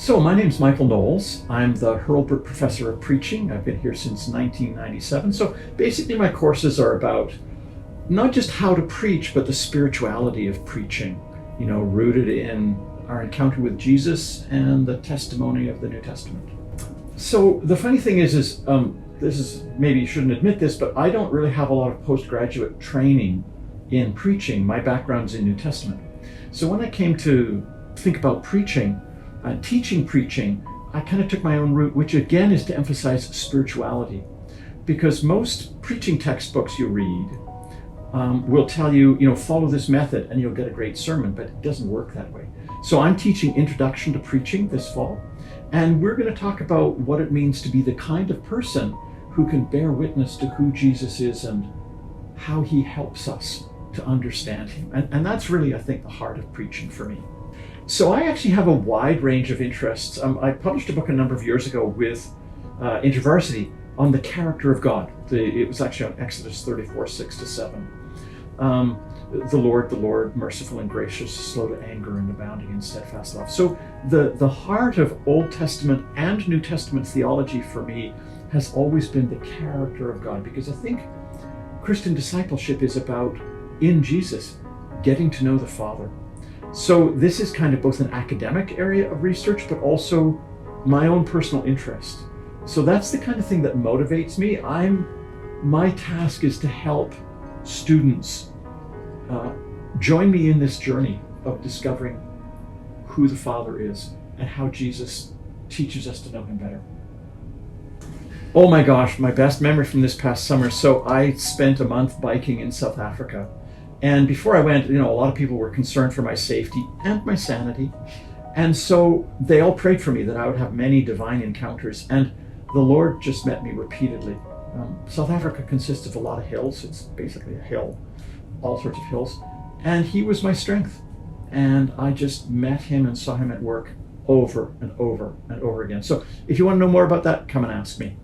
So my name's Michael Knowles. I'm the Hurlburt Professor of Preaching. I've been here since 1997. So basically my courses are about not just how to preach, but the spirituality of preaching, rooted in our encounter with Jesus and the testimony of the New Testament. So the funny thing is this is, maybe you shouldn't admit this, but I don't really have a lot of postgraduate training in preaching. My background's in New Testament. So when I came to think about preaching, teaching preaching, I kind of took my own route, which again is to emphasize spirituality. Because most preaching textbooks you read will tell you, follow this method and you'll get a great sermon, but it doesn't work that way. So I'm teaching Introduction to Preaching this fall, and we're going to talk about what it means to be the kind of person who can bear witness to who Jesus is and how he helps us to understand him. And that's really, I think, the heart of preaching for me. So I actually have a wide range of interests. I published a book a number of years ago with InterVarsity on the character of God. It was actually on Exodus 34, 6-7. The Lord, merciful and gracious, slow to anger and abounding in steadfast love. So the heart of Old Testament and New Testament theology for me has always been the character of God, because I think Christian discipleship is about, in Jesus, getting to know the Father. So this is kind of both an academic area of research, but also my own personal interest. So that's the kind of thing that motivates me. My task is to help students join me in this journey of discovering who the Father is and how Jesus teaches us to know him better. Oh my gosh, my best memory from this past summer. So I spent a month biking in South Africa. And before I went, a lot of people were concerned for my safety and my sanity. And so they all prayed for me that I would have many divine encounters. And the Lord just met me repeatedly. South Africa consists of a lot of hills. It's basically a hill, all sorts of hills. And he was my strength. And I just met him and saw him at work over and over and over again. So if you want to know more about that, come and ask me.